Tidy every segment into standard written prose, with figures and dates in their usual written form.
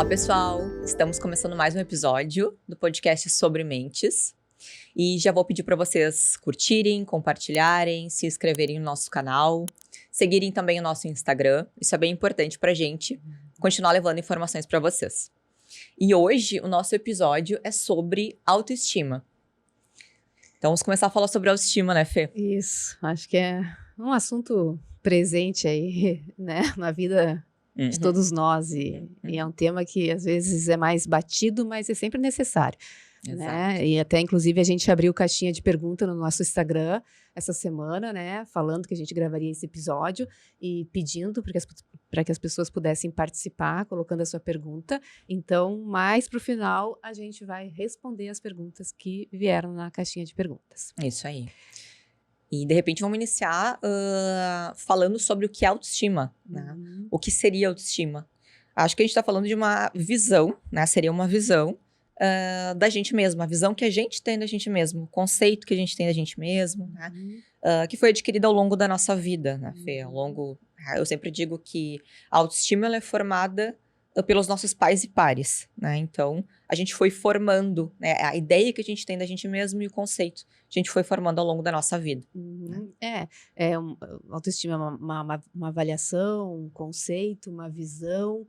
Olá, pessoal! Estamos começando mais um episódio do podcast Sobre Mentes. E já vou pedir para vocês curtirem, compartilharem, se inscreverem no nosso canal, seguirem também o nosso Instagram. Isso é bem importante para a gente continuar levando informações para vocês. E hoje o nosso episódio é sobre autoestima. Então vamos começar a falar sobre autoestima, né, Fê? Isso, acho que é um assunto presente aí, né, na vida de todos nós. E é um tema que às vezes é mais batido, mas é sempre necessário. Né? E até, inclusive, a gente abriu caixinha de pergunta no nosso Instagram essa semana, né? Falando que a gente gravaria esse episódio e pedindo para que as pessoas pudessem participar, colocando a sua pergunta. Então, mais para o final, a gente vai responder as perguntas que vieram na caixinha de perguntas. Isso aí. E, de repente, vamos iniciar falando sobre o que é autoestima, né? O que seria autoestima? Acho que a gente está falando de uma visão, né? Seria uma visão da gente mesmo, a visão que a gente tem da gente mesmo, o conceito que a gente tem da gente mesmo, né? Que foi adquirido ao longo da nossa vida, né, Fê? Eu sempre digo que a autoestima ela é formada pelos nossos pais e pares, né? Então, a gente foi formando, né, a ideia que a gente tem da gente mesmo e o conceito a gente foi formando ao longo da nossa vida. Né? Autoestima é uma avaliação, um conceito, uma visão.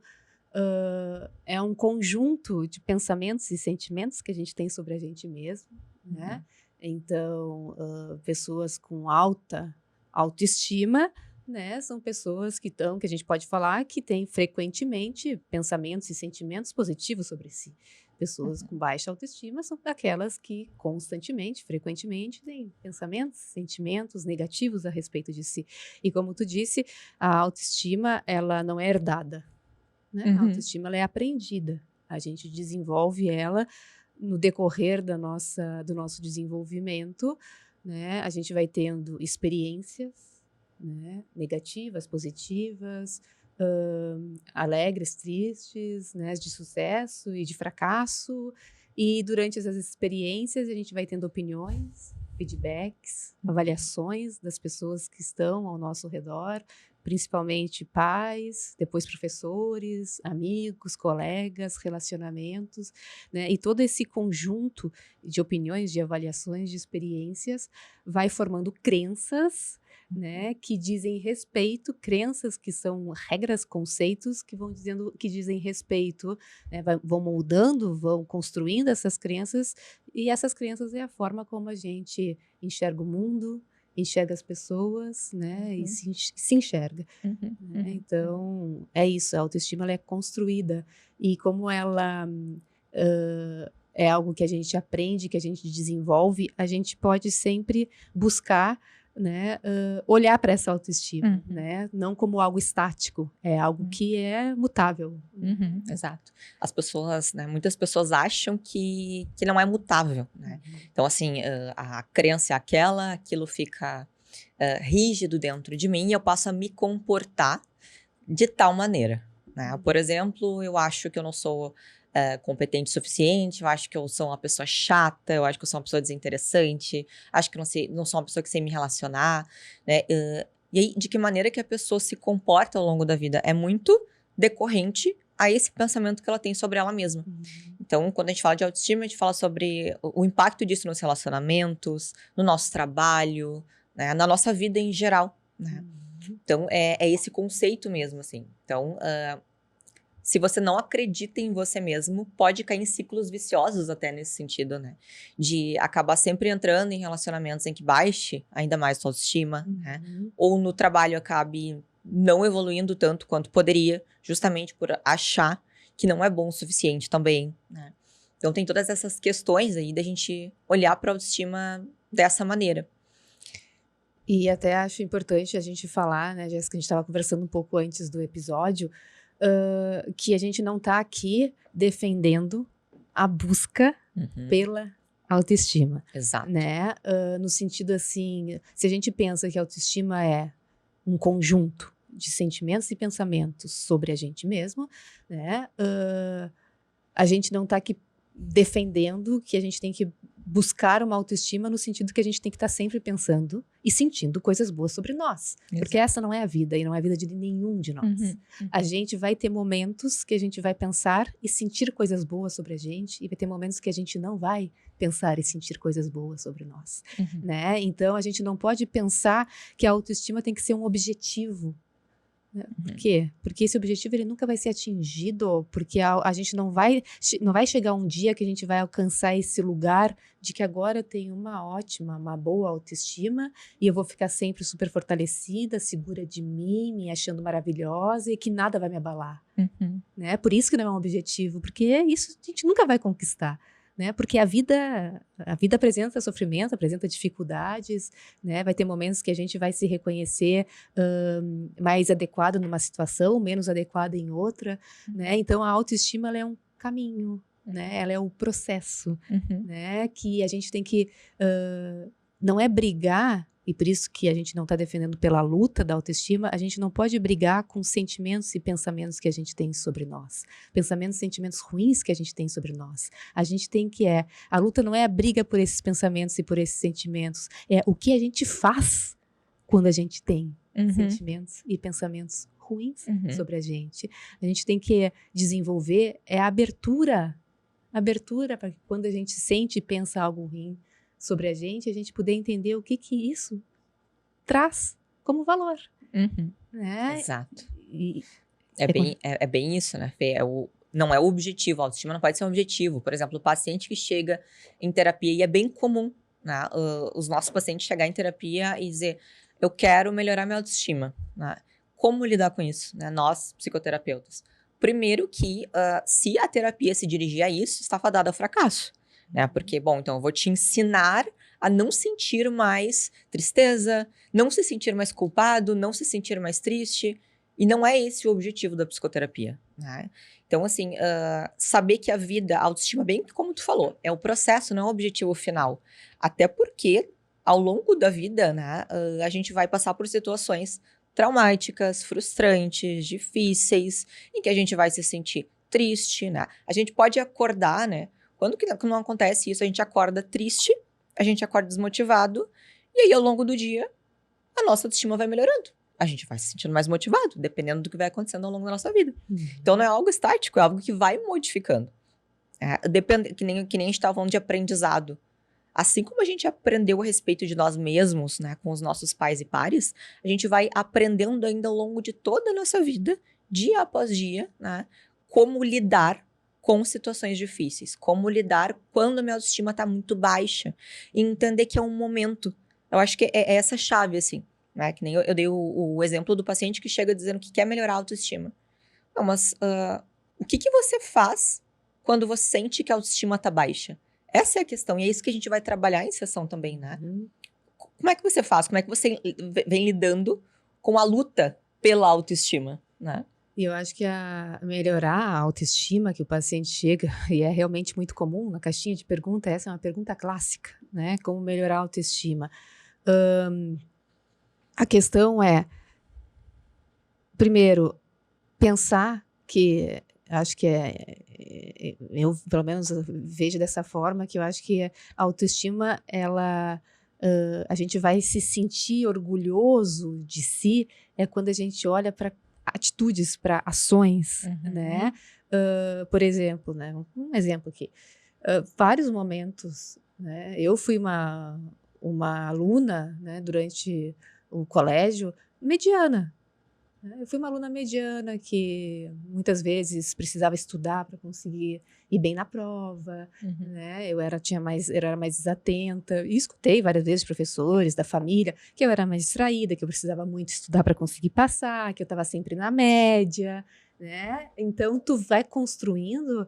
É um conjunto de pensamentos e sentimentos que a gente tem sobre a gente mesmo, né? Então, pessoas com alta autoestima, né, são pessoas que a gente pode falar que têm frequentemente pensamentos e sentimentos positivos sobre si. Pessoas com baixa autoestima são aquelas que constantemente, frequentemente, têm pensamentos, sentimentos negativos a respeito de si. E como tu disse, a autoestima, ela não é herdada, né? A autoestima ela é aprendida. A gente desenvolve ela no decorrer do nosso desenvolvimento, né? A gente vai tendo experiências, né, negativas, positivas, alegres, tristes, né, de sucesso e de fracasso. E durante essas experiências a gente vai tendo opiniões, feedbacks, avaliações das pessoas que estão ao nosso redor, principalmente pais, depois professores, amigos, colegas, relacionamentos, né? E todo esse conjunto de opiniões, de avaliações, de experiências vai formando crenças, né, que dizem respeito, crenças que são regras, conceitos que dizem respeito, né, vão moldando, vão construindo essas crenças, e essas crenças é a forma como a gente enxerga o mundo, enxerga as pessoas, né, e se enxerga. Né? Então, é isso, a autoestima ela é construída, e como ela é algo que a gente aprende, que a gente desenvolve, a gente pode sempre buscar, né, olhar para essa autoestima, né, não como algo estático, é algo que é mutável. Exato. As pessoas, né, muitas pessoas acham que não é mutável, né? Então, assim, a crença é aquilo fica rígido dentro de mim e eu passo a me comportar de tal maneira, né? Por exemplo, eu acho que eu não sou competente o suficiente, eu acho que eu sou uma pessoa chata, eu acho que eu sou uma pessoa desinteressante, acho que não sou uma pessoa que sei me relacionar, né? E aí, de que maneira que a pessoa se comporta ao longo da vida é muito decorrente a esse pensamento que ela tem sobre ela mesma. Então, quando a gente fala de autoestima, a gente fala sobre o impacto disso nos relacionamentos, no nosso trabalho, né? Na nossa vida em geral, né? Então, é esse conceito mesmo, assim. Então, se você não acredita em você mesmo, pode cair em ciclos viciosos até nesse sentido, né? De acabar sempre entrando em relacionamentos em que baixe ainda mais sua autoestima, né? Ou no trabalho acabe não evoluindo tanto quanto poderia, justamente por achar que não é bom o suficiente também, né? Então tem todas essas questões aí da gente olhar para a autoestima dessa maneira. E até acho importante a gente falar, né, Jéssica, a gente estava conversando um pouco antes do episódio, que a gente não está aqui defendendo a busca pela autoestima. Exato. Né? No sentido assim, se a gente pensa que a autoestima é um conjunto de sentimentos e pensamentos sobre a gente mesmo, né? A gente não está aqui defendendo que a gente tem que buscar uma autoestima no sentido que a gente tem que estar sempre pensando e sentindo coisas boas sobre nós. Exato. Porque essa não é a vida e não é a vida de nenhum de nós. Uhum. A gente vai ter momentos que a gente vai pensar e sentir coisas boas sobre a gente, e vai ter momentos que a gente não vai pensar e sentir coisas boas sobre nós, Uhum. né? Então, a gente não pode pensar que a autoestima tem que ser um objetivo. Por quê? Porque esse objetivo ele nunca vai ser atingido, porque a gente não vai chegar um dia que a gente vai alcançar esse lugar de que agora eu tenho uma boa autoestima e eu vou ficar sempre super fortalecida, segura de mim, me achando maravilhosa e que nada vai me abalar. Uhum. Né? Por isso que não é um objetivo, porque isso a gente nunca vai conquistar. Né? Porque a vida apresenta sofrimento, apresenta dificuldades, né? Vai ter momentos que a gente vai se reconhecer mais adequado numa situação, menos adequada em outra, né? Então a autoestima ela é um caminho, né? Ela é um processo, né? Que a gente tem que não é brigar. E por isso que a gente não está defendendo pela luta da autoestima, a gente não pode brigar com sentimentos e pensamentos que a gente tem sobre nós. Pensamentos e sentimentos ruins que a gente tem sobre nós. A gente tem a luta não é a briga por esses pensamentos e por esses sentimentos, é o que a gente faz quando a gente tem sentimentos e pensamentos ruins sobre a gente. A gente tem que desenvolver a abertura para que quando a gente sente e pensa algo ruim sobre a gente poder entender o que isso traz como valor. Né? Exato. E é bem isso, né, Fê? Não é o objetivo, a autoestima não pode ser um objetivo. Por exemplo, o paciente que chega em terapia, e é bem comum, né, os nossos pacientes chegar em terapia e dizer, eu quero melhorar minha autoestima. Né? Como lidar com isso, né? Nós, psicoterapeutas? Primeiro que, se a terapia se dirigir a isso, está fadada ao fracasso. Né? Porque, bom, então eu vou te ensinar a não sentir mais tristeza, não se sentir mais culpado, não se sentir mais triste. E não é esse o objetivo da psicoterapia. Né? Então, assim, saber que a vida, a autoestima, bem como tu falou, é o processo, não é o objetivo final. Até porque, ao longo da vida, né, a gente vai passar por situações traumáticas, frustrantes, difíceis, em que a gente vai se sentir triste, né? A gente pode acordar, né? Quando que não acontece isso, a gente acorda triste, a gente acorda desmotivado, e aí ao longo do dia, a nossa autoestima vai melhorando. A gente vai se sentindo mais motivado, dependendo do que vai acontecendo ao longo da nossa vida. Então não é algo estático, é algo que vai modificando. Que nem a gente estava falando de aprendizado. Assim como a gente aprendeu a respeito de nós mesmos, né, com os nossos pais e pares, a gente vai aprendendo ainda ao longo de toda a nossa vida, dia após dia, né, como lidar com situações difíceis, como lidar quando a minha autoestima está muito baixa, e entender que é um momento. Eu acho que é essa chave, assim, né? Que nem eu dei o exemplo do paciente que chega dizendo que quer melhorar a autoestima. Não, mas o que você faz quando você sente que a autoestima está baixa? Essa é a questão, e é isso que a gente vai trabalhar em sessão também, né? Como é que você faz? Como é que você vem lidando com a luta pela autoestima, né? E eu acho que melhorar a autoestima que o paciente chega, e é realmente muito comum na caixinha de pergunta, essa é uma pergunta clássica, né? Como melhorar a autoestima? A questão é, primeiro, pensar que, acho que eu pelo menos vejo dessa forma, que eu acho que a autoestima, a gente vai se sentir orgulhoso de si, quando a gente olha para atitudes, para ações, né? Por exemplo, né? Um exemplo aqui. Vários momentos, né? Eu fui uma aluna, né, durante o colégio, mediana. Eu fui uma aluna mediana que muitas vezes precisava estudar para conseguir ir bem na prova, né? Eu era mais desatenta. E escutei várias vezes professores, da família, que eu era mais distraída, que eu precisava muito estudar para conseguir passar, que eu estava sempre na média, né? Então, tu vai construindo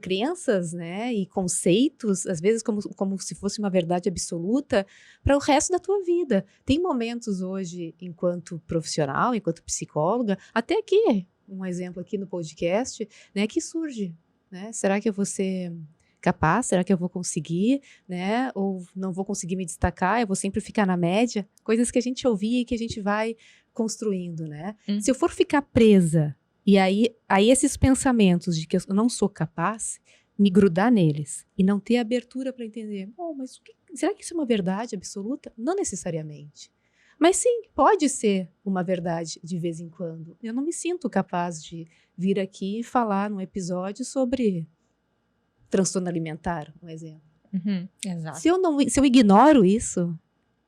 crenças, né, e conceitos, às vezes como se fosse uma verdade absoluta, para o resto da tua vida. Tem momentos hoje, enquanto profissional, enquanto psicóloga, até aqui, um exemplo aqui no podcast, né, que surge, né? Será que eu vou ser capaz? Será que eu vou conseguir? Né? Ou não vou conseguir me destacar? Eu vou sempre ficar na média? Coisas que a gente ouvia e que a gente vai construindo, né? Se eu for ficar presa, e aí esses pensamentos de que eu não sou capaz, me grudar neles e não ter abertura para entender, bom, mas será que isso é uma verdade absoluta? Não necessariamente. Mas sim, pode ser uma verdade de vez em quando. Eu não me sinto capaz de vir aqui e falar num episódio sobre transtorno alimentar, um exemplo. Exato. Se eu ignoro isso,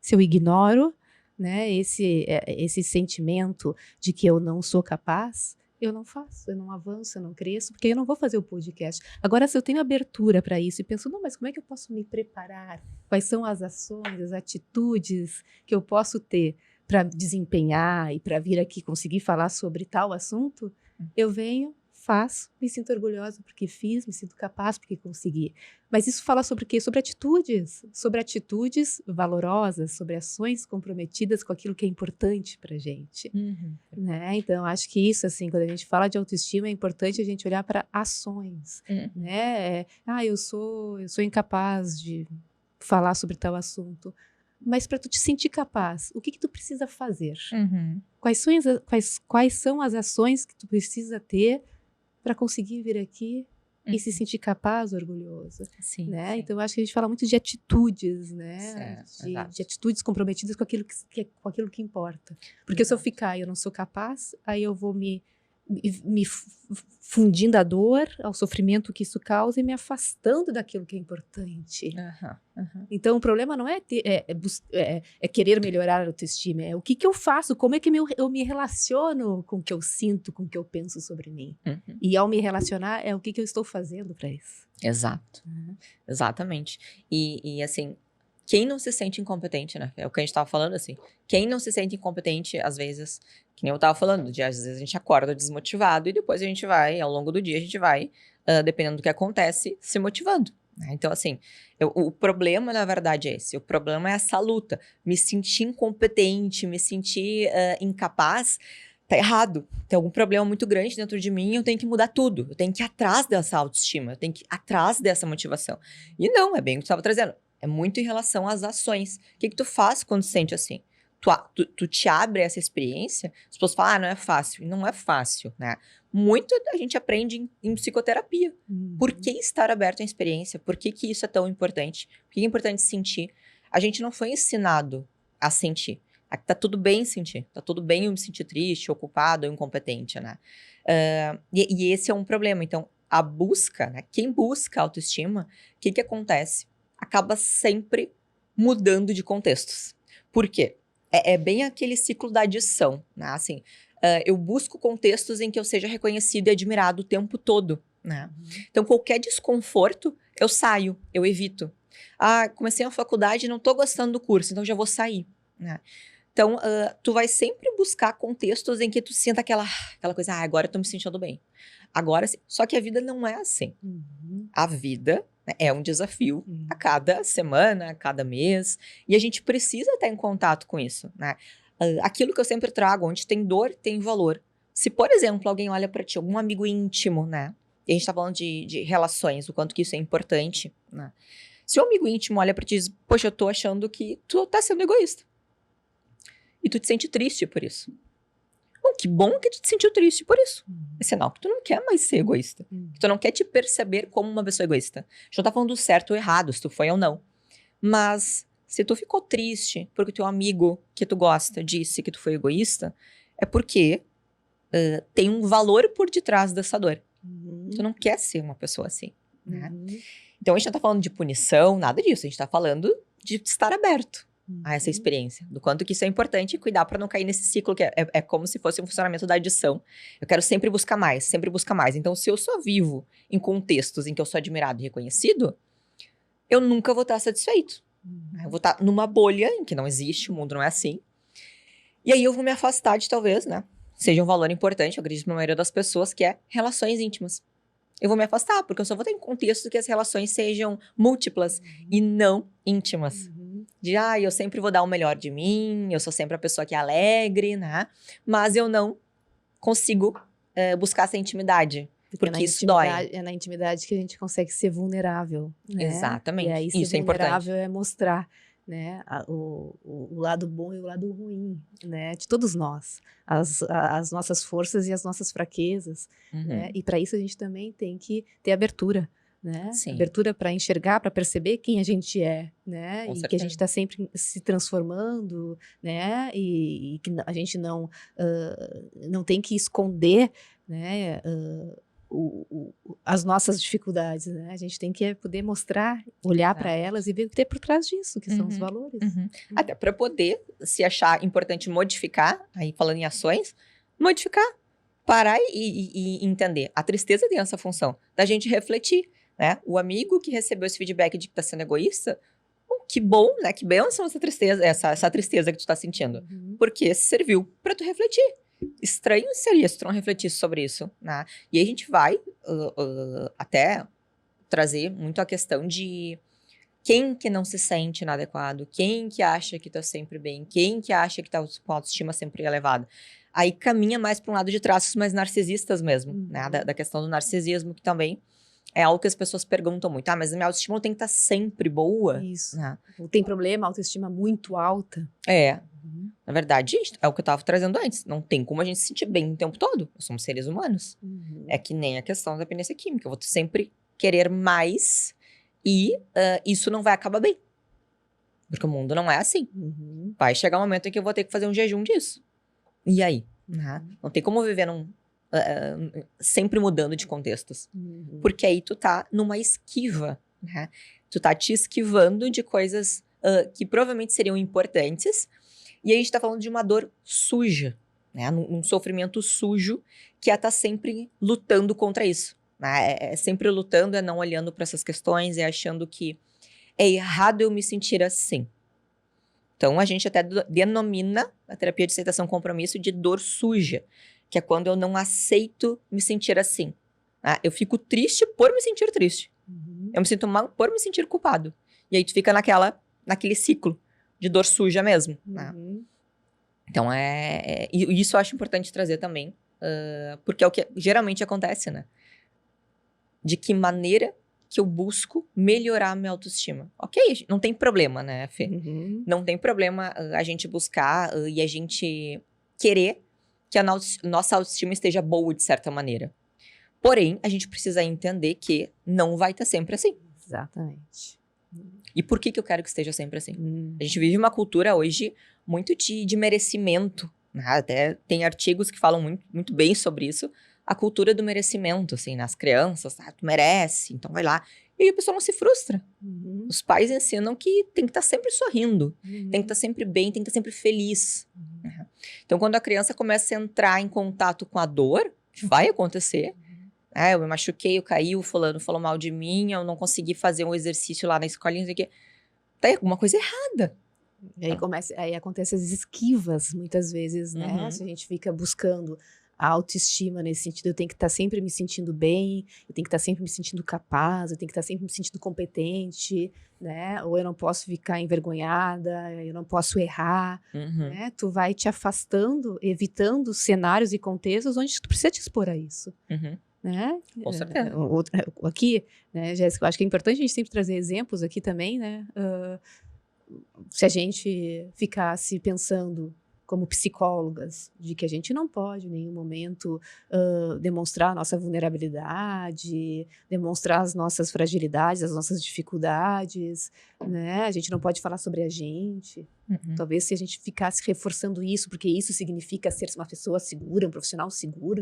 se eu ignoro, né, esse sentimento de que eu não sou capaz, eu não faço, eu não avanço, eu não cresço, porque eu não vou fazer o podcast. Agora, se eu tenho abertura para isso e penso, não, mas como é que eu posso me preparar? Quais são as ações, as atitudes que eu posso ter para desempenhar e para vir aqui conseguir falar sobre tal assunto? Eu venho, faço, me sinto orgulhosa porque fiz, me sinto capaz porque consegui. Mas isso fala sobre o quê? Sobre atitudes valorosas, sobre ações comprometidas com aquilo que é importante para a gente. Né? Então, acho que isso, assim, quando a gente fala de autoestima, é importante a gente olhar para ações. Né? Eu sou incapaz de falar sobre tal assunto. Mas para tu te sentir capaz, o que tu precisa fazer? Quais são as ações que tu precisa ter para conseguir vir aqui e se sentir capaz, orgulhoso? Sim, né? sim. Então, acho que a gente fala muito de atitudes, né? Certo, de atitudes comprometidas com aquilo com aquilo que importa. Porque se eu ficar e eu não sou capaz, aí eu vou me fundindo à dor, ao sofrimento que isso causa e me afastando daquilo que é importante. Então, o problema não é querer melhorar a autoestima, é o que eu faço, como é que eu me relaciono com o que eu sinto, com o que eu penso sobre mim. E ao me relacionar, é o que eu estou fazendo para isso. Exato. Exatamente. E assim, quem não se sente incompetente, né? É o que a gente tava falando, assim. Quem não se sente incompetente, às vezes, que nem eu tava falando, às vezes a gente acorda desmotivado e depois a gente vai, ao longo do dia, a gente vai, dependendo do que acontece, se motivando. Né? Então, assim, o problema, na verdade, é esse. O problema é essa luta. Me sentir incompetente, me sentir incapaz, tá errado. Tem algum problema muito grande dentro de mim, eu tenho que mudar tudo. Eu tenho que ir atrás dessa autoestima, eu tenho que ir atrás dessa motivação. E não, é bem o que tu estava trazendo. É muito em relação às ações. O que tu faz quando se sente assim? Tu te abre essa experiência, as pessoas falam, não é fácil. E não é fácil, né? Muito a gente aprende em psicoterapia. Por que estar aberto à experiência? Por que isso é tão importante? Por que é importante sentir? A gente não foi ensinado a sentir. Tá tudo bem sentir. Tá tudo bem eu me sentir triste, ocupado ou incompetente, né? E esse é um problema. Então, a busca, né? Quem busca autoestima, o que acontece? Acaba sempre mudando de contextos. Por quê? É bem aquele ciclo da adição, né? Assim, eu busco contextos em que eu seja reconhecido e admirado o tempo todo, né? Então, qualquer desconforto, eu saio, eu evito. Comecei a faculdade e não tô gostando do curso, então já vou sair, né? Então, tu vai sempre buscar contextos em que tu sinta aquela coisa, agora eu tô me sentindo bem. Agora sim. Só que a vida não é assim. A vida, né, é um desafio a cada semana, a cada mês. E a gente precisa estar em contato com isso, né? Aquilo que eu sempre trago, onde tem dor, tem valor. Se, por exemplo, alguém olha pra ti, algum amigo íntimo, né? E a gente tá falando de relações, o quanto que isso é importante, né? Se um amigo íntimo olha pra ti e diz, poxa, eu tô achando que tu tá sendo egoísta. E tu te sente triste por isso. Bom, que bom que tu te sentiu triste por isso. É sinal que tu não quer mais ser egoísta. Que tu não quer te perceber como uma pessoa egoísta. A gente não tá falando do certo ou errado, se tu foi ou não. Mas se tu ficou triste porque teu amigo que tu gosta disse que tu foi egoísta, é porque tem um valor por detrás dessa dor. Tu não quer ser uma pessoa assim, né? Então a gente não tá falando de punição, nada disso. A gente tá falando de estar aberto a essa experiência, do quanto que isso é importante e cuidar para não cair nesse ciclo que é como se fosse um funcionamento da adição. Eu quero sempre buscar mais, sempre buscar mais. Então, se eu só vivo em contextos em que eu sou admirado e reconhecido, eu nunca vou estar satisfeito. Eu vou estar numa bolha em que não existe, o mundo não é assim. E aí eu vou me afastar de talvez, né, seja um valor importante, eu acredito na maioria das pessoas, que é relações íntimas. Eu vou me afastar, porque eu só vou ter em contexto que as relações sejam múltiplas e não íntimas. De, eu sempre vou dar o melhor de mim, eu sou sempre a pessoa que é alegre, né? Mas eu não consigo buscar essa intimidade, porque isso dói. É na intimidade que a gente consegue ser vulnerável, né? Exatamente. E aí Isso ser é importante. vulnerável é mostrar, né, o lado bom e o lado ruim, né, de todos nós, as nossas forças e as nossas fraquezas, né? E para isso a gente também tem que ter abertura né? Sim. Abertura para enxergar, para perceber quem a gente é, né? Com E que a certeza. gente está sempre se transformando, né? E que a gente não tem que esconder, né? As nossas dificuldades, né? A gente tem que poder mostrar, olhar para Exato. elas e ver o que tem por trás disso, que são os Uhum, valores. uhum. Até para poder se achar importante modificar, aí falando em ações, modificar, parar e entender. A tristeza tem essa função da gente refletir, né? O amigo que recebeu esse feedback de que tá sendo egoísta, que bom, né? Que bênção essa tristeza, essa tristeza que tu tá sentindo. Uhum. Porque serviu para tu refletir. Estranho seria se tu não refletisse sobre isso, né? E aí a gente vai até trazer muito a questão de quem que não se sente inadequado, quem que acha que tá sempre bem, quem que acha que tá com a autoestima sempre elevada. Aí caminha mais para um lado de traços mais narcisistas mesmo, né? Da questão do narcisismo, que também é algo que as pessoas perguntam muito. Ah, mas a minha autoestima tem que estar sempre boa? Isso. Né? Tem problema, autoestima muito alta. Na verdade, é o que eu tava trazendo antes. Não tem como a gente se sentir bem o tempo todo. Nós somos seres humanos. É que nem a questão da dependência química. Eu vou sempre querer mais e isso não vai acabar bem. Porque o mundo não é assim. Vai chegar um momento em que eu vou ter que fazer um jejum disso. E aí? Né? Não tem como viver sempre mudando de contextos. Porque aí tu tá numa esquiva. Né? Tu tá te esquivando de coisas que provavelmente seriam importantes. E aí a gente tá falando de uma dor suja. Né? Um sofrimento sujo que é tá sempre lutando contra isso. Né? É sempre lutando, é não olhando para essas questões, é achando que é errado eu me sentir assim. Então, a gente até denomina a terapia de aceitação compromisso de dor suja, que é quando eu não aceito me sentir assim. Né? Eu fico triste por me sentir triste. Eu me sinto mal por me sentir culpado. E aí tu fica naquele ciclo de dor suja mesmo. Né? Então, e isso eu acho importante trazer também, porque é o que geralmente acontece, né? De que maneira que eu busco melhorar a minha autoestima. Ok, não tem problema, né, Fê? Não tem problema a gente buscar e a gente querer que a nossa autoestima esteja boa de certa maneira. Porém, a gente precisa entender que não vai estar sempre assim. Exatamente. E por que eu quero que esteja sempre assim? A gente vive uma cultura hoje muito de merecimento. Né? Até tem artigos que falam muito, muito bem sobre isso. A cultura do merecimento, assim, nas crianças, tu merece, então vai lá. E aí a pessoa não se frustra. Os pais ensinam que tem que estar sempre sorrindo, tem que estar sempre bem, tem que estar sempre feliz. Então, quando a criança começa a entrar em contato com a dor, que vai acontecer, eu me machuquei, eu caí, o fulano falou mal de mim, eu não consegui fazer um exercício lá na escolinha, não sei o quê. Tem alguma coisa errada. E aí acontecem as esquivas, muitas vezes, né? Se a gente fica buscando a autoestima nesse sentido, eu tenho que estar sempre me sentindo bem, eu tenho que estar sempre me sentindo capaz, eu tenho que estar sempre me sentindo competente, né? Ou eu não posso ficar envergonhada, eu não posso errar, né? Tu vai te afastando, evitando cenários e contextos onde tu precisa te expor a isso. Né? Com certeza. Aqui, né, Jéssica, eu acho que é importante a gente sempre trazer exemplos aqui também, né? Se a gente ficasse pensando como psicólogas, de que a gente não pode em nenhum momento demonstrar a nossa vulnerabilidade, demonstrar as nossas fragilidades, as nossas dificuldades, né? A gente não pode falar sobre a gente. Talvez se a gente ficasse reforçando isso, porque isso significa ser uma pessoa segura, um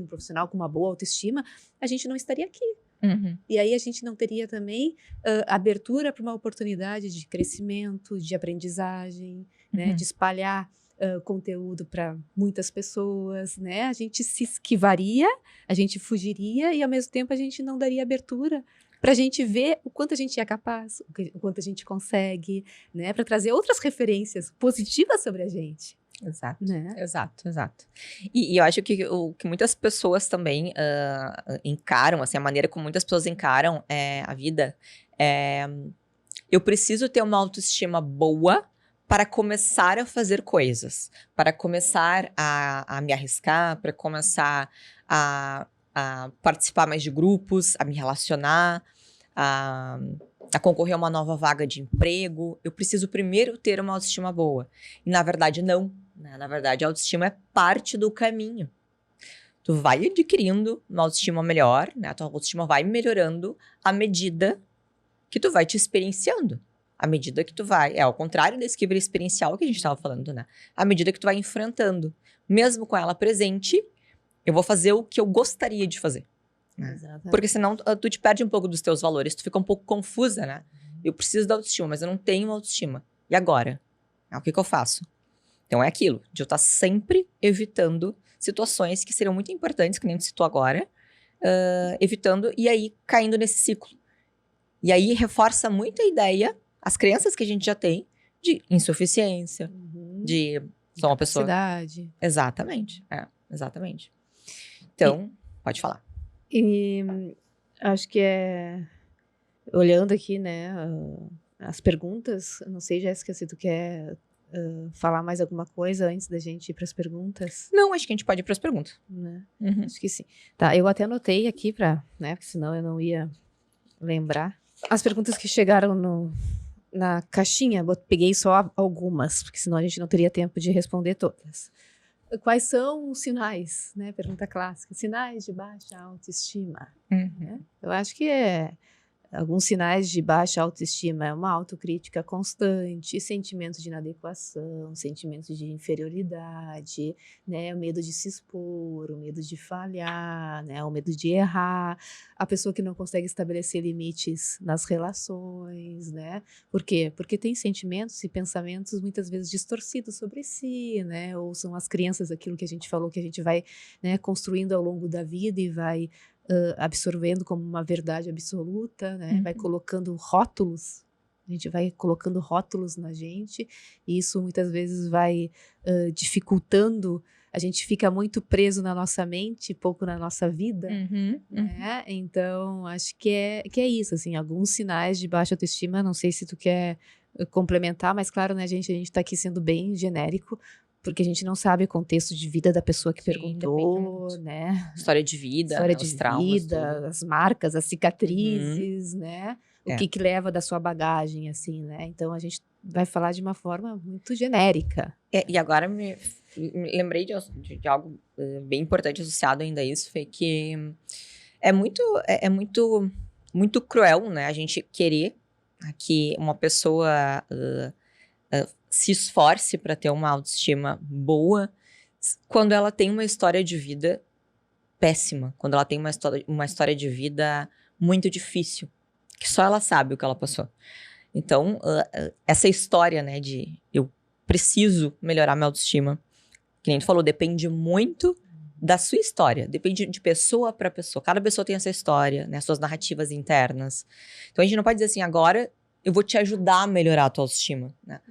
profissional com uma boa autoestima, a gente não estaria aqui. E aí a gente não teria também abertura para uma oportunidade de crescimento, de aprendizagem, né? De espalhar conteúdo para muitas pessoas, né? A gente se esquivaria, a gente fugiria e ao mesmo tempo a gente não daria abertura para a gente ver o quanto a gente é capaz, o quanto a gente consegue, né? Para trazer outras referências positivas sobre a gente. Exato, né? exato. E eu acho que o que muitas pessoas também encaram, assim, a maneira como muitas pessoas encaram a vida, eu preciso ter uma autoestima boa para começar a fazer coisas, para começar a me arriscar, para começar a participar mais de grupos, a me relacionar, a concorrer a uma nova vaga de emprego. Eu preciso primeiro ter uma autoestima boa. E, na verdade, não. Né? Na verdade, a autoestima é parte do caminho. Tu vai adquirindo uma autoestima melhor, né? A tua autoestima vai melhorando à medida que tu vai te experienciando. À medida que tu vai... É ao contrário desse quebra experiencial que a gente tava falando, né? À medida que tu vai enfrentando. Mesmo com ela presente, eu vou fazer o que eu gostaria de fazer. Né? Exatamente. Porque senão tu te perde um pouco dos teus valores. Tu fica um pouco confusa, né? Eu preciso da autoestima, mas eu não tenho autoestima. E agora? O que eu faço? Então é aquilo, de eu estar sempre evitando situações que seriam muito importantes, que nem tu citou agora, evitando e aí caindo nesse ciclo. E aí reforça muito a ideia, as crenças que a gente já tem, de insuficiência, de sou uma pessoa... Capacidade. Exatamente, exatamente. Então, pode falar. E acho que olhando aqui, né, as perguntas, não sei, Jéssica, se tu quer falar mais alguma coisa antes da gente ir para as perguntas. Não, acho que a gente pode ir para as perguntas. Né? Uhum. Acho que sim. Tá, eu até anotei aqui né, porque senão eu não ia lembrar. As perguntas que chegaram na caixinha, peguei só algumas, porque senão a gente não teria tempo de responder todas. Quais são os sinais, né? Pergunta clássica. Sinais de baixa autoestima. Né? Eu acho que alguns sinais de baixa autoestima é uma autocrítica constante, sentimento de inadequação, sentimento de inferioridade, né? O medo de se expor, o medo de falhar, né? O medo de errar, a pessoa que não consegue estabelecer limites nas relações, né? Por quê? Porque tem sentimentos e pensamentos muitas vezes distorcidos sobre si, né? Ou são as crenças, aquilo que a gente falou, que a gente vai, né, construindo ao longo da vida e vai absorvendo como uma verdade absoluta, né? Vai colocando rótulos, a gente vai colocando rótulos na gente, e isso muitas vezes vai dificultando, a gente fica muito preso na nossa mente, pouco na nossa vida, né? Então, acho que é isso, assim, alguns sinais de baixa autoestima, não sei se tu quer complementar, mas claro, né, a gente tá aqui sendo bem genérico, porque a gente não sabe o contexto de vida da pessoa que perguntou, né? História de vida, História né? de Os traumas, vida, tudo. as marcas, as cicatrizes, né? O É. que leva da sua bagagem, assim, né? Então, a gente vai falar de uma forma muito genérica. E agora me lembrei de algo bem importante associado ainda a isso, foi que é muito cruel, né? A gente querer que uma pessoa se esforce para ter uma autoestima boa quando ela tem uma história de vida péssima, quando ela tem uma história de vida muito difícil, que só ela sabe o que ela passou. Então, essa história, né, de eu preciso melhorar minha autoestima, que nem tu falou, depende muito da sua história, depende de pessoa para pessoa. Cada pessoa tem essa história, né, suas narrativas internas. Então, a gente não pode dizer assim, agora eu vou te ajudar a melhorar a tua autoestima, né?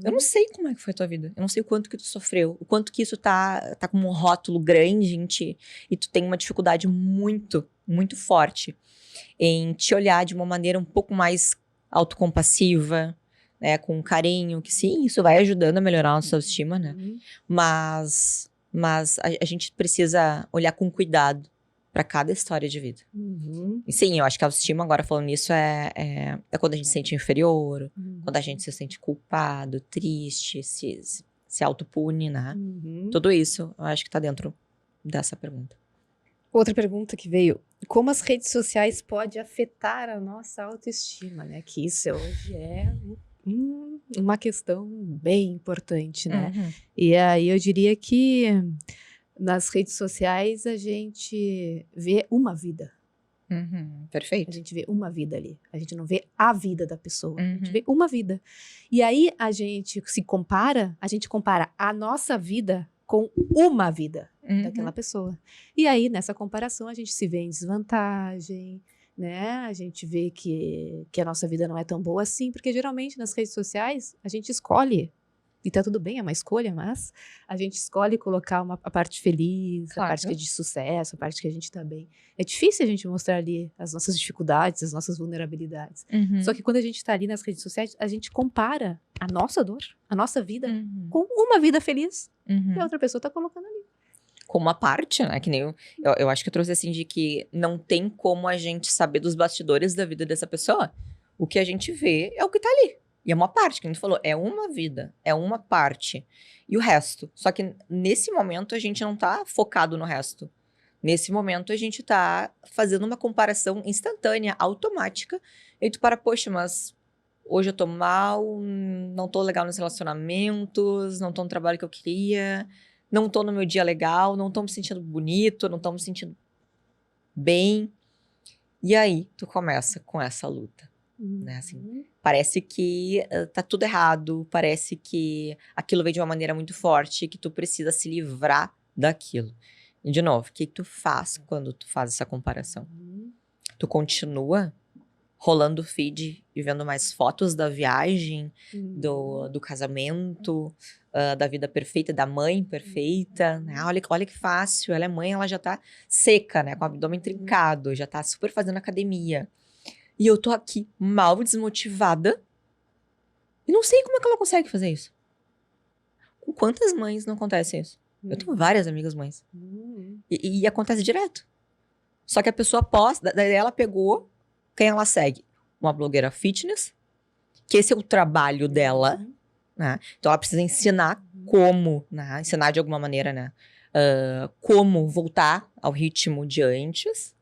Eu não sei como é que foi a tua vida, eu não sei o quanto que tu sofreu, o quanto que isso tá com um rótulo grande em ti, e tu tem uma dificuldade muito, muito forte em te olhar de uma maneira um pouco mais autocompassiva, né, com carinho, que sim, isso vai ajudando a melhorar a nossa autoestima, né? Mas a gente precisa olhar com cuidado para cada história de vida. E sim, eu acho que a autoestima, agora falando nisso, é quando a gente se sente inferior, quando a gente se sente culpado, triste, se autopune, né? Tudo isso, eu acho que tá dentro dessa pergunta. Outra pergunta que veio: como as redes sociais podem afetar a nossa autoestima, né? Que isso hoje é uma questão bem importante, né? E aí eu diria que nas redes sociais a gente vê uma vida. Perfeito. A gente vê uma vida ali. A gente não vê a vida da pessoa. A gente vê uma vida. E aí a gente compara a nossa vida com uma vida daquela pessoa. E aí, nessa comparação, a gente se vê em desvantagem, né? A gente vê que a nossa vida não é tão boa assim, porque geralmente nas redes sociais a gente escolhe, e tá tudo bem, é uma escolha, mas a gente escolhe colocar a parte feliz, Claro. a parte que é de sucesso, a parte que a gente tá bem. É difícil a gente mostrar ali as nossas dificuldades, as nossas vulnerabilidades. Só que quando a gente tá ali nas redes sociais, a gente compara a nossa dor, a nossa vida, com uma vida feliz que a outra pessoa tá colocando ali. Como uma parte, né? Que nem eu acho que eu trouxe assim de que não tem como a gente saber dos bastidores da vida dessa pessoa. O que a gente vê é o que tá ali. E é uma parte, que a gente falou, é uma vida, é uma parte. E o resto. Só que nesse momento a gente não tá focado no resto. Nesse momento, a gente tá fazendo uma comparação instantânea, automática. E tu para, poxa, mas hoje eu tô mal, não tô legal nos relacionamentos, não tô no trabalho que eu queria, não tô no meu dia legal, não tô me sentindo bonito, não tô me sentindo bem. E aí, tu começa com essa luta, né? Assim, parece que tá tudo errado, parece que aquilo vem de uma maneira muito forte, que tu precisa se livrar daquilo. E, de novo, o que tu faz quando tu faz essa comparação? Tu continua rolando o feed e vendo mais fotos da viagem, do casamento, da vida perfeita, da mãe perfeita, né? Olha que fácil, ela é mãe, ela já tá seca, né? Com o abdômen trincado, já tá super fazendo academia. E eu tô aqui, mal desmotivada, e não sei como é que ela consegue fazer isso. Com quantas mães não acontece isso? Eu tenho várias amigas mães. E acontece direto. Só que a pessoa posta, daí ela pegou quem ela segue. Uma blogueira fitness, que esse é o trabalho dela, né? Então ela precisa ensinar como, né? Ensinar de alguma maneira, né? Como voltar ao ritmo de antes.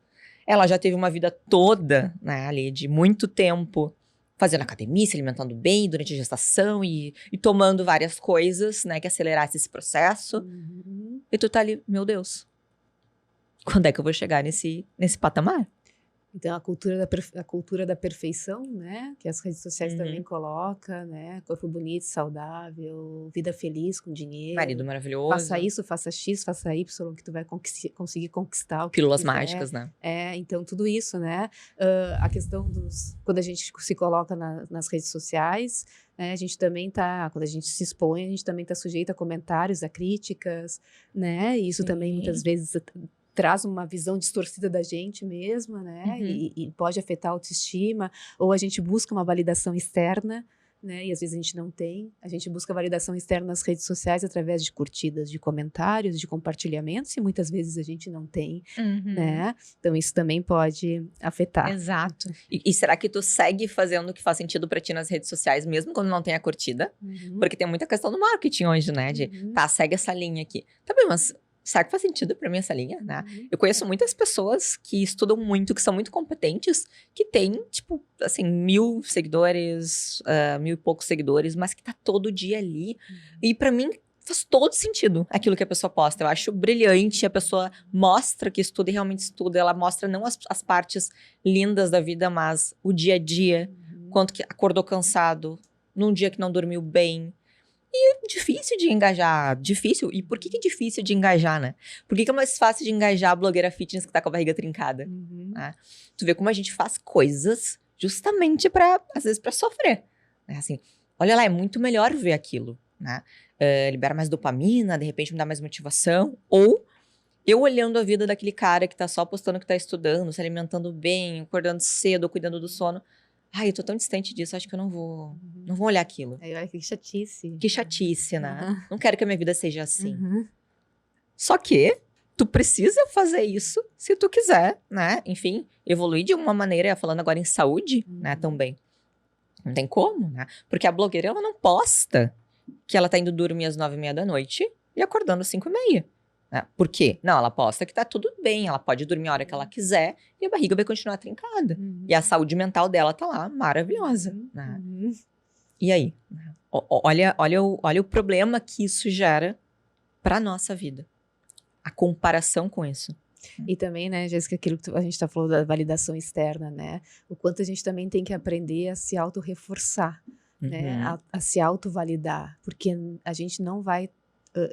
Ela já teve uma vida toda, né, ali de muito tempo fazendo academia, se alimentando bem durante a gestação e tomando várias coisas, né, que acelerasse esse processo. E tu tá ali, meu Deus, quando é que eu vou chegar nesse patamar? Então, a cultura da perfeição, né? Que as redes sociais também colocam, né? Corpo bonito, saudável, vida feliz com dinheiro. Marido maravilhoso. Faça isso, faça X, faça Y, que tu vai conseguir conquistar o que Pílulas tu quiser. mágicas, né? Então, tudo isso, né? A questão quando a gente se coloca nas redes sociais, a gente também quando a gente se expõe, a gente também tá sujeito a comentários, a críticas, né? E isso também, muitas vezes, traz uma visão distorcida da gente mesma, né? E pode afetar a autoestima, ou a gente busca uma validação externa, né? E às vezes a gente não tem. A gente busca validação externa nas redes sociais através de curtidas, de comentários, de compartilhamentos, e muitas vezes a gente não tem, né? Então isso também pode afetar. Exato. E será que tu segue fazendo o que faz sentido pra ti nas redes sociais, mesmo quando não tem a curtida? Porque tem muita questão do marketing hoje, né? Tá, segue essa linha aqui. Tá bem, mas será que faz sentido pra mim essa linha, né? Eu conheço muitas pessoas que estudam muito, que são muito competentes, que têm, tipo, assim, 1.000 seguidores, 1.000 e poucos seguidores, mas que tá todo dia ali. E pra mim, faz todo sentido aquilo que a pessoa posta. Eu acho brilhante, a pessoa mostra que estuda e realmente estuda. Ela mostra não as partes lindas da vida, mas o dia a dia. Quanto que acordou cansado, num dia que não dormiu bem. Difícil de engajar, difícil. E por que é difícil de engajar, né? Por que é mais fácil de engajar a blogueira fitness que tá com a barriga trincada? Né? Tu vê como a gente faz coisas justamente às vezes pra sofrer. Né? Assim, olha lá, é muito melhor ver aquilo, né? Libera mais dopamina, de repente me dá mais motivação. Ou eu olhando a vida daquele cara que tá só postando que tá estudando, se alimentando bem, acordando cedo, cuidando do sono. Ai, eu tô tão distante disso, acho que eu não vou olhar aquilo. Aí, olha que chatice. Que chatice, né? Não quero que a minha vida seja assim. Só que tu precisa fazer isso se tu quiser, né? Enfim, evoluir de alguma maneira, falando agora em saúde, né, também. Não tem como, né? Porque a blogueira, ela não posta que ela tá indo dormir às 9h30 da noite e acordando às 5h30. Né? Por quê? Não, ela posta que tá tudo bem, ela pode dormir a hora que ela quiser e a barriga vai continuar trincada. E a saúde mental dela tá lá, maravilhosa. Né? E aí? Olha o problema que isso gera pra nossa vida. A comparação com isso. E também, né, Jéssica, aquilo que a gente tá falando da validação externa, né? O quanto a gente também tem que aprender a se auto-reforçar, né? A se auto-validar. Porque a gente não vai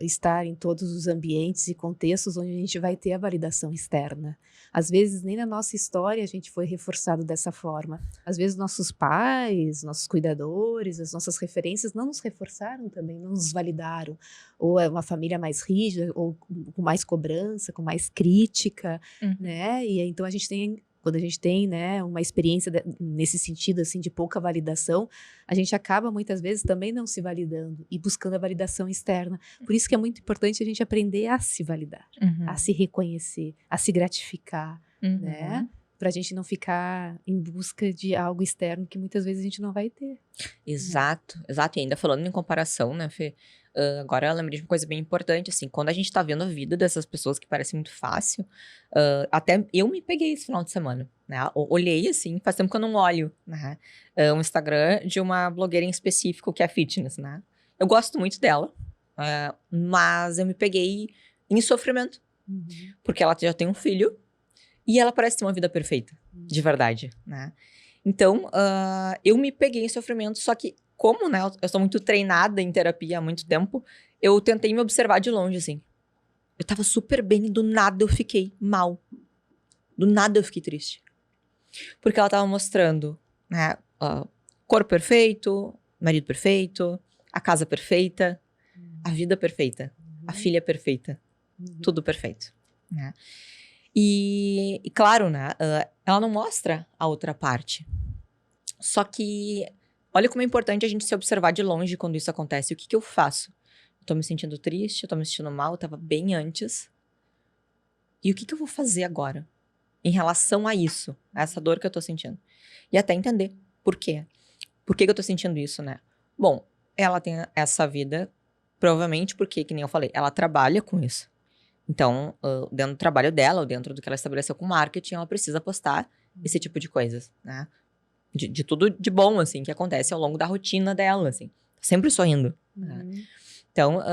estar em todos os ambientes e contextos onde a gente vai ter a validação externa. Às vezes, nem na nossa história a gente foi reforçado dessa forma. Às vezes, nossos pais, nossos cuidadores, as nossas referências não nos reforçaram também, não nos validaram. Ou é uma família mais rígida, ou com mais cobrança, com mais crítica, né? E então a gente tem... Quando a gente tem, né, uma experiência nesse sentido, assim, de pouca validação, a gente acaba, muitas vezes, também não se validando e buscando a validação externa. Por isso que é muito importante a gente aprender a se validar, a se reconhecer, a se gratificar, né? Pra gente não ficar em busca de algo externo que muitas vezes a gente não vai ter. Exato, exato. E ainda falando em comparação, né, Fê? Agora eu lembrei de uma coisa bem importante, assim, quando a gente tá vendo a vida dessas pessoas que parece muito fácil, até eu me peguei esse final de semana, né? Olhei, assim, faz tempo que eu não olho, né? Um Instagram de uma blogueira em específico que é fitness, né? Eu gosto muito dela, mas eu me peguei em sofrimento, porque ela já tem um filho e ela parece ter uma vida perfeita, de verdade, né? Então, eu me peguei em sofrimento, só que como, né, eu sou muito treinada em terapia há muito tempo, eu tentei me observar de longe, assim. Eu tava super bem e do nada eu fiquei mal. Do nada eu fiquei triste. Porque ela tava mostrando, né, corpo perfeito, marido perfeito, a casa perfeita, a vida perfeita, a filha perfeita, tudo perfeito, né? E claro, né, ela não mostra a outra parte. Só que, olha como é importante a gente se observar de longe quando isso acontece. O que eu faço? Eu tô me sentindo triste, eu tô me sentindo mal, eu tava bem antes. E o que eu vou fazer agora? Em relação a isso, a essa dor que eu tô sentindo. E até entender por quê. Por que eu tô sentindo isso, né? Bom, ela tem essa vida, provavelmente porque, que nem eu falei, ela trabalha com isso. Então, dentro do trabalho dela, ou dentro do que ela estabeleceu com marketing, ela precisa postar esse tipo de coisas, né? De tudo de bom, assim, que acontece ao longo da rotina dela, assim. Sempre sorrindo. Né? Então,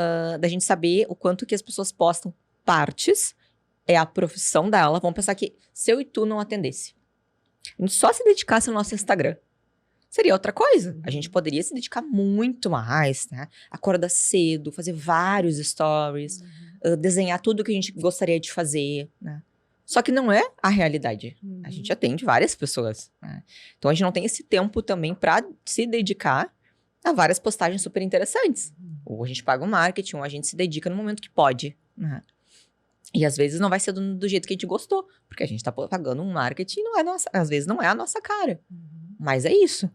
da gente saber o quanto que as pessoas postam partes, é a profissão dela. Vamos pensar que se eu e tu não atendesse, a gente só se dedicasse ao nosso Instagram, seria outra coisa. A gente poderia se dedicar muito mais, né? Acordar cedo, fazer vários stories, desenhar tudo que a gente gostaria de fazer, né? Só que não é a realidade. A gente atende várias pessoas, né? Então a gente não tem esse tempo também para se dedicar a várias postagens super interessantes. Ou a gente paga o marketing, ou a gente se dedica no momento que pode, né? E às vezes não vai ser do jeito que a gente gostou, porque a gente tá pagando um marketing, não é nossa, às vezes não é a nossa cara. Mas é isso.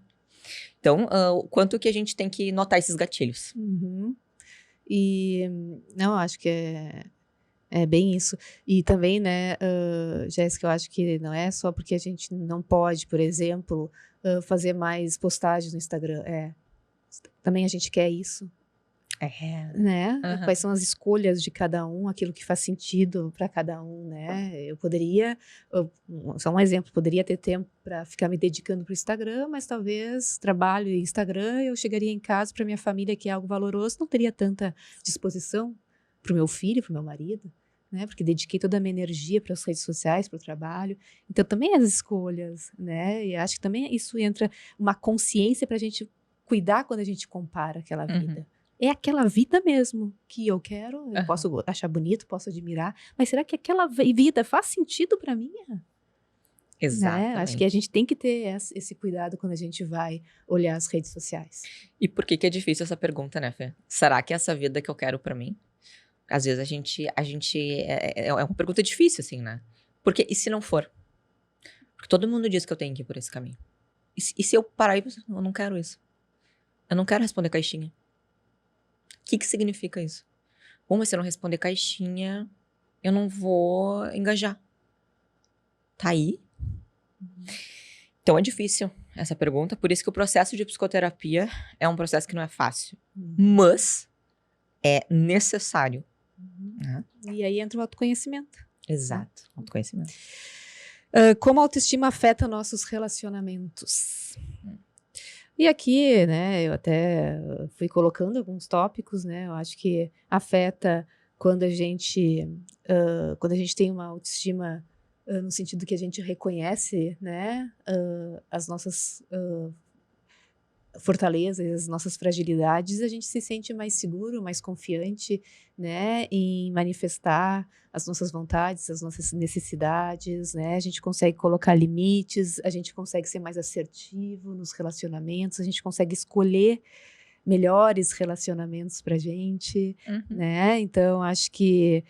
Então, o quanto que a gente tem que notar esses gatilhos. E não, acho que é bem isso. E também, né, Jéssica, eu acho que não é só porque a gente não pode, por exemplo, fazer mais postagens no Instagram. Também a gente quer isso. Né? Quais são as escolhas de cada um, aquilo que faz sentido para cada um, né? Eu poderia, só um exemplo, poderia ter tempo para ficar me dedicando para o Instagram, mas talvez trabalho em Instagram, eu chegaria em casa para minha família, que é algo valoroso, não teria tanta disposição para o meu filho, para o meu marido, né? Porque dediquei toda a minha energia para as redes sociais, para o trabalho. Então também as escolhas, né? E acho que também isso entra uma consciência para a gente cuidar quando a gente compara aquela vida. É aquela vida mesmo que eu quero, eu posso achar bonito, posso admirar, mas será que aquela vida faz sentido para mim? Exatamente. Né? Acho que a gente tem que ter esse cuidado quando a gente vai olhar as redes sociais. E por que é difícil essa pergunta, né, Fê? Será que é essa vida que eu quero para mim? Às vezes a gente é uma pergunta difícil, assim, né? Porque, e se não for? Porque todo mundo diz que eu tenho que ir por esse caminho. E se eu parar e pensar, eu não quero isso? Eu não quero responder caixinha. O que significa isso? Bom, mas se eu não responder caixinha, eu não vou engajar. Tá aí? Então é difícil essa pergunta, por isso que o processo de psicoterapia é um processo que não é fácil, mas é necessário. Né? E aí entra o autoconhecimento. Exato, autoconhecimento. Como a autoestima afeta nossos relacionamentos? E aqui, né, eu até fui colocando alguns tópicos, né, eu acho que afeta quando a gente tem uma autoestima no sentido que a gente reconhece, né, as nossas fortalezas, as nossas fragilidades, a gente se sente mais seguro, mais confiante, né, em manifestar as nossas vontades, as nossas necessidades, né, a gente consegue colocar limites, a gente consegue ser mais assertivo nos relacionamentos, a gente consegue escolher melhores relacionamentos pra gente, né, então acho que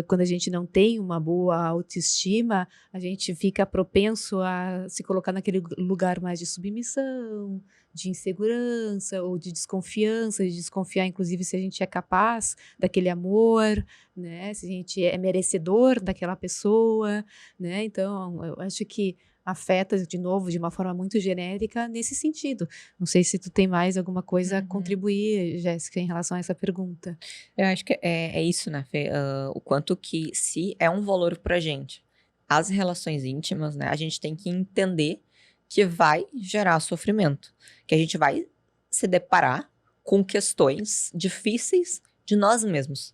quando a gente não tem uma boa autoestima, a gente fica propenso a se colocar naquele lugar mais de submissão, de insegurança ou de desconfiança, de desconfiar, inclusive, se a gente é capaz daquele amor, né? Se a gente é merecedor daquela pessoa, né? Então, eu acho que afeta, de novo, de uma forma muito genérica nesse sentido. Não sei se tu tem mais alguma coisa a contribuir, Jéssica, em relação a essa pergunta. Eu acho que é isso, né, Fê? O quanto que, se é um valor pra gente, as relações íntimas, né, a gente tem que entender que vai gerar sofrimento. Que a gente vai se deparar com questões difíceis de nós mesmos.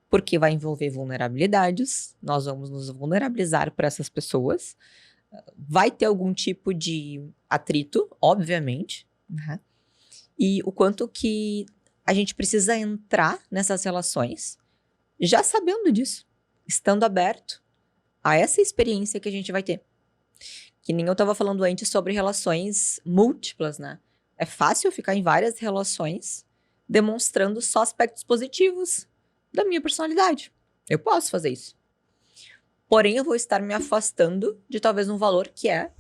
Porque vai envolver vulnerabilidades, nós vamos nos vulnerabilizar para essas pessoas, vai ter algum tipo de atrito, obviamente, né? E o quanto que a gente precisa entrar nessas relações já sabendo disso, estando aberto a essa experiência que a gente vai ter. Que nem eu estava falando antes sobre relações múltiplas, né? É fácil ficar em várias relações demonstrando só aspectos positivos da minha personalidade. Eu posso fazer isso. Porém, eu vou estar me afastando de talvez um valor que é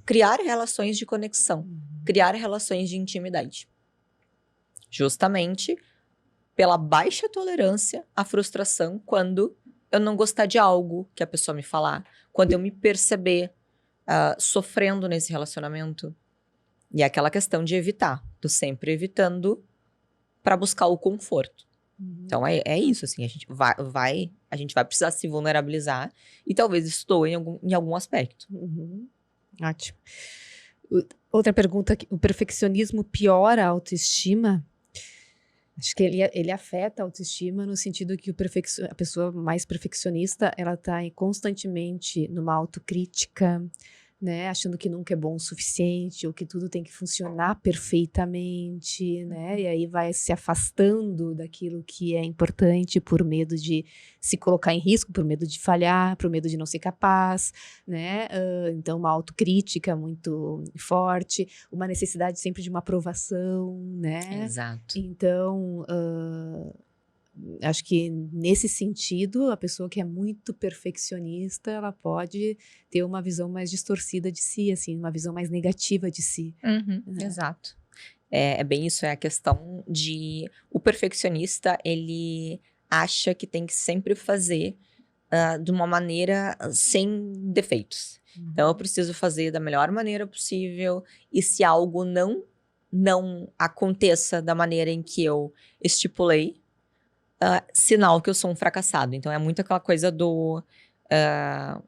criar relações de conexão, criar relações de intimidade. Justamente pela baixa tolerância à frustração quando eu não gostar de algo que a pessoa me falar, quando eu me perceber sofrendo nesse relacionamento. E é aquela questão de evitar, tô sempre evitando para buscar o conforto. Então é isso, assim, a gente vai precisar se vulnerabilizar e talvez isso doa em algum aspecto. Ótimo. Outra pergunta, o perfeccionismo piora a autoestima? Acho que ele afeta a autoestima no sentido que a pessoa mais perfeccionista, ela está constantemente numa autocrítica, né, achando que nunca é bom o suficiente, ou que tudo tem que funcionar perfeitamente, né, e aí vai se afastando daquilo que é importante por medo de se colocar em risco, por medo de falhar, por medo de não ser capaz, né, então uma autocrítica muito forte, uma necessidade sempre de uma aprovação, né. Exato. Então, acho que nesse sentido, a pessoa que é muito perfeccionista, ela pode ter uma visão mais distorcida de si, assim, uma visão mais negativa de si. Exato. É bem isso, é a questão de... O perfeccionista, ele acha que tem que sempre fazer de uma maneira sem defeitos. Então, eu preciso fazer da melhor maneira possível, e se algo não aconteça da maneira em que eu estipulei, sinal que eu sou um fracassado. Então, é muito aquela coisa do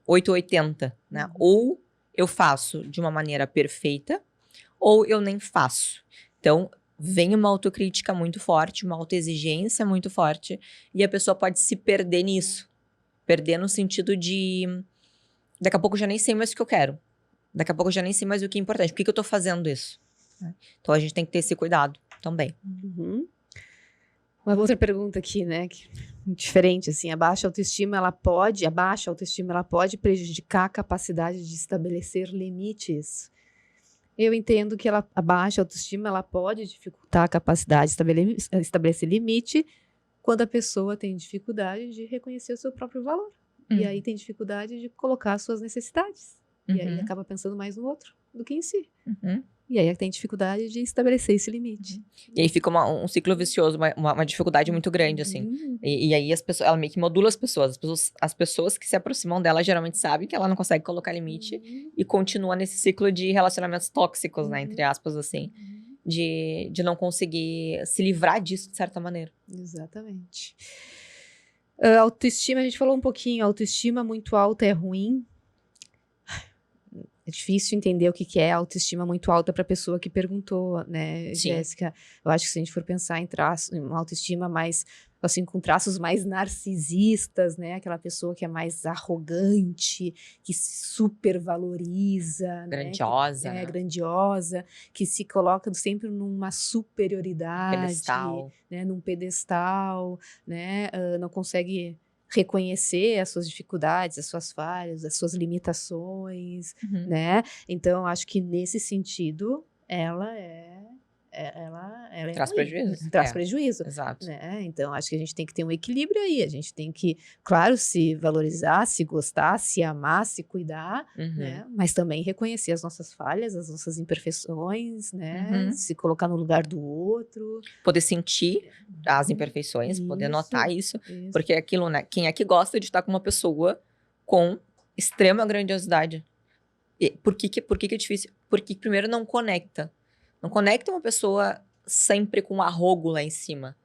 880, né? Ou eu faço de uma maneira perfeita, ou eu nem faço. Então, vem uma autocrítica muito forte, uma autoexigência muito forte, e a pessoa pode se perder nisso. Perder no sentido de... Daqui a pouco eu já nem sei mais o que eu quero. Daqui a pouco eu já nem sei mais o que é importante. Por que eu tô fazendo isso? Então, a gente tem que ter esse cuidado também. Uma outra pergunta aqui, né, diferente, assim, a baixa autoestima, ela pode prejudicar a capacidade de estabelecer limites. Eu entendo que a baixa autoestima, ela pode dificultar a capacidade de estabelecer limite quando a pessoa tem dificuldade de reconhecer o seu próprio valor. E aí tem dificuldade de colocar as suas necessidades. E aí acaba pensando mais no outro do que em si. E aí tem dificuldade de estabelecer esse limite. E aí fica um ciclo vicioso, uma dificuldade muito grande, assim. E aí ela meio que modula as pessoas. As pessoas que se aproximam dela geralmente sabem que ela não consegue colocar limite e continua nesse ciclo de relacionamentos tóxicos, né? Entre aspas, assim. De não conseguir se livrar disso de certa maneira. Exatamente. Autoestima, a gente falou um pouquinho, autoestima muito alta é ruim. É difícil entender o que é autoestima muito alta para a pessoa que perguntou, né, Jéssica? Eu acho que se a gente for pensar em uma autoestima mais, assim, com traços mais narcisistas, né? Aquela pessoa que é mais arrogante, que se supervaloriza, grandiosa, né? né? Grandiosa, que se coloca sempre numa superioridade, Pedestal. né? Num pedestal, né? Não consegue reconhecer as suas dificuldades, as suas falhas, as suas limitações, né? Então, acho que nesse sentido, ela é ela é Traz ruim, prejuízo. traz prejuízo. Exato. Né? Então, acho que a gente tem que ter um equilíbrio aí. A gente tem que, claro, se valorizar, se gostar, se amar, se cuidar, né? Mas também reconhecer as nossas falhas, as nossas imperfeições, né? Se colocar no lugar do outro. Poder sentir as imperfeições, poder notar isso. Porque é aquilo, né? Quem é que gosta de estar com uma pessoa com extrema grandiosidade? E por que é difícil? Porque primeiro não conecta. Não conecta uma pessoa sempre com um arrogo lá em cima.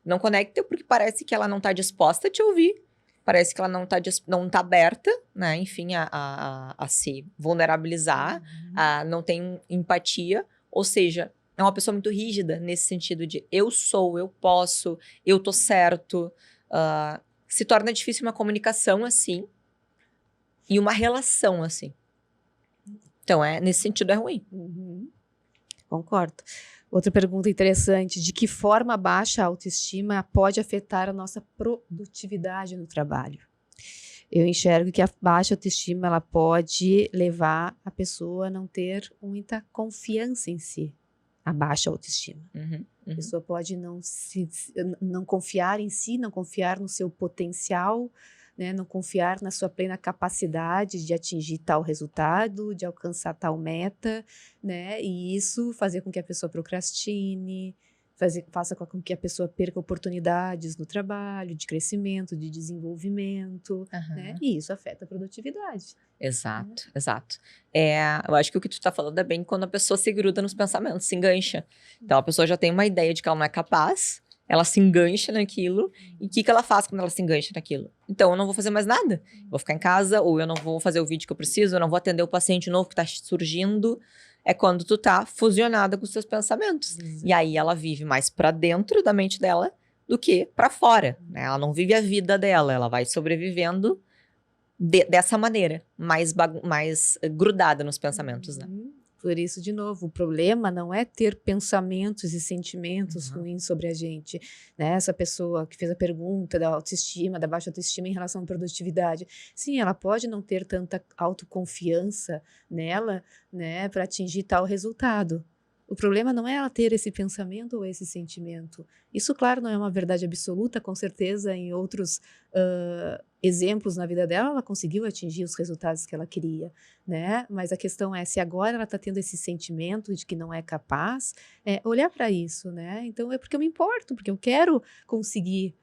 Não conecta porque parece que ela não tá disposta a te ouvir. Parece que ela não tá aberta, né? Enfim, a se vulnerabilizar. Não tem empatia. Ou seja, é uma pessoa muito rígida nesse sentido de eu sou, eu posso, eu tô certo. Se torna difícil uma comunicação assim e uma relação assim. Então, nesse sentido é ruim. Concordo. Outra pergunta interessante, de que forma a baixa autoestima pode afetar a nossa produtividade no trabalho? Eu enxergo que a baixa autoestima ela pode levar a pessoa a não ter muita confiança em si. A baixa autoestima. A pessoa pode não confiar em si, não confiar no seu potencial, né, não confiar na sua plena capacidade de atingir tal resultado, de alcançar tal meta, né, e isso fazer com que a pessoa procrastine, faça com que a pessoa perca oportunidades no trabalho, de crescimento, de desenvolvimento, né, e isso afeta a produtividade. Exato, exato. Eu acho que o que tu tá falando é bem quando a pessoa se gruda nos pensamentos, se engancha. Então a pessoa já tem uma ideia de que ela não é capaz, ela se engancha naquilo, e o que ela faz quando ela se engancha naquilo? Então eu não vou fazer mais nada, vou ficar em casa, ou eu não vou fazer o vídeo que eu preciso, eu não vou atender o paciente novo que tá surgindo. É quando tu tá fusionada com os seus pensamentos. E aí ela vive mais pra dentro da mente dela do que pra fora, né? Ela não vive a vida dela, ela vai sobrevivendo dessa maneira, mais grudada nos pensamentos, né? Por isso, de novo, o problema não é ter pensamentos e sentimentos ruins sobre a gente, né? Essa pessoa que fez a pergunta da autoestima, da baixa autoestima em relação à produtividade. Sim, ela pode não ter tanta autoconfiança nela, né, para atingir tal resultado. O problema não é ela ter esse pensamento ou esse sentimento. Isso, claro, não é uma verdade absoluta, com certeza, em outros exemplos na vida dela, ela conseguiu atingir os resultados que ela queria, né? Mas a questão é, se agora ela está tendo esse sentimento de que não é capaz, olhar para isso, né? Então, é porque eu me importo, porque eu quero conseguir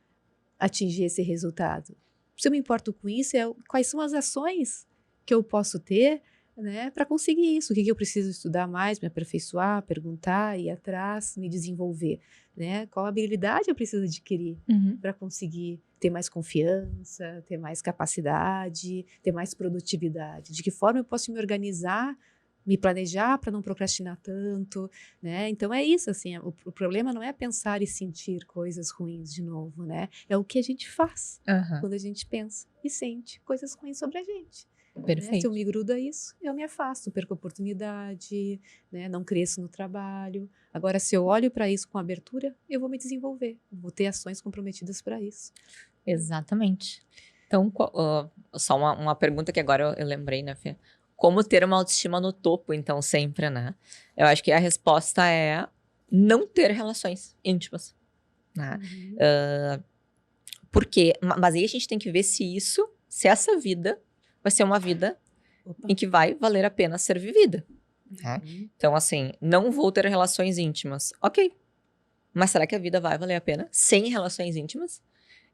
atingir esse resultado. Se eu me importo com isso, quais são as ações que eu posso ter, né, para conseguir isso? O que eu preciso estudar mais, me aperfeiçoar, perguntar, ir atrás, me desenvolver, né? Qual habilidade eu preciso adquirir para conseguir ter mais confiança, ter mais capacidade, ter mais produtividade? De que forma eu posso me organizar, me planejar para não procrastinar tanto, né? Então é isso, assim, o problema não é pensar e sentir coisas ruins de novo, né? É o que a gente faz quando a gente pensa e sente coisas ruins sobre a gente. Perfeito. Né? Se eu me grudo a isso, eu me afasto, perco oportunidade, né? Não cresço no trabalho. Agora, se eu olho para isso com abertura, eu vou me desenvolver, vou ter ações comprometidas para isso. Exatamente. Então, só uma pergunta que agora eu lembrei, né, Fê? Como ter uma autoestima no topo, então, sempre, né? Eu acho que a resposta é não ter relações íntimas, né? Mas aí a gente tem que ver se essa vida vai ser uma vida em que vai valer a pena ser vivida. Né? Então, assim, não vou ter relações íntimas. Ok. Mas será que a vida vai valer a pena sem relações íntimas?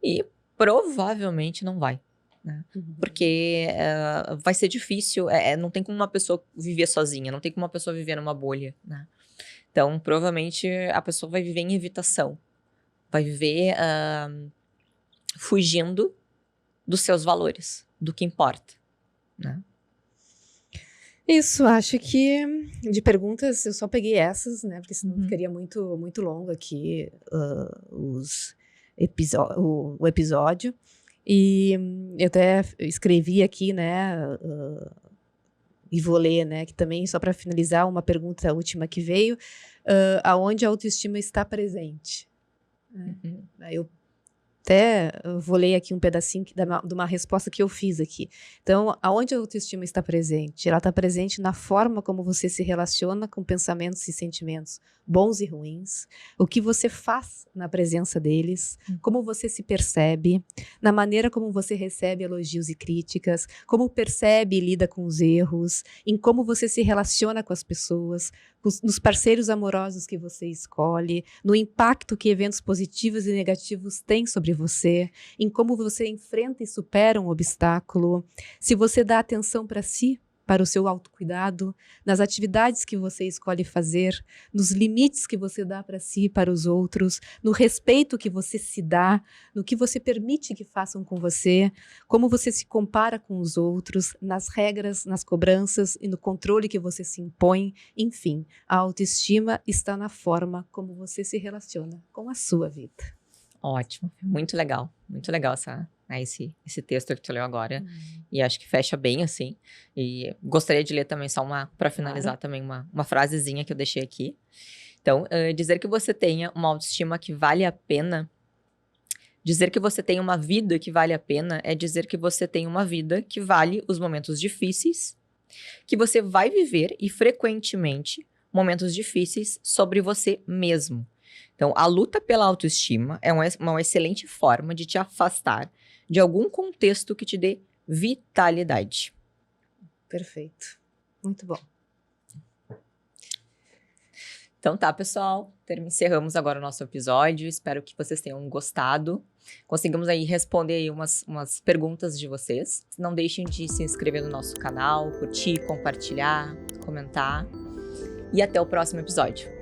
E provavelmente não vai. Né? Porque vai ser difícil. Não tem como uma pessoa viver sozinha. Não tem como uma pessoa viver numa bolha. Né? Então, provavelmente, a pessoa vai viver em evitação. Vai viver fugindo dos seus valores. Do que importa. Né? Isso, acho que de perguntas eu só peguei essas, né? Porque senão ficaria muito, muito longo aqui o episódio. E eu até escrevi aqui, né? E vou ler, né? Que também, só para finalizar, uma pergunta última que veio: aonde a autoestima está presente? Eu até vou ler aqui um pedacinho de uma resposta que eu fiz aqui. Então, aonde a autoestima está presente? Ela está presente na forma como você se relaciona com pensamentos e sentimentos bons e ruins, o que você faz na presença deles, como você se percebe, na maneira como você recebe elogios e críticas, como percebe e lida com os erros, em como você se relaciona com as pessoas, nos parceiros amorosos que você escolhe, no impacto que eventos positivos e negativos têm sobre você, em como você enfrenta e supera um obstáculo, se você dá atenção para si, para o seu autocuidado, nas atividades que você escolhe fazer, nos limites que você dá para si e para os outros, no respeito que você se dá, no que você permite que façam com você, como você se compara com os outros, nas regras, nas cobranças e no controle que você se impõe. Enfim, a autoestima está na forma como você se relaciona com a sua vida. Ótimo, muito legal esse texto que tu leu agora, e acho que fecha bem, assim, e gostaria de ler também só para finalizar também uma frasezinha que eu deixei aqui. Então, dizer que você tenha uma autoestima que vale a pena, dizer que você tem uma vida que vale a pena, é dizer que você tem uma vida que vale os momentos difíceis, que você vai viver e frequentemente momentos difíceis sobre você mesmo. Então, a luta pela autoestima é uma excelente forma de te afastar de algum contexto que te dê vitalidade. Perfeito. Muito bom. Então tá, pessoal. Encerramos agora o nosso episódio. Espero que vocês tenham gostado. Conseguimos aí responder aí umas perguntas de vocês. Não deixem de se inscrever no nosso canal, curtir, compartilhar, comentar. E até o próximo episódio.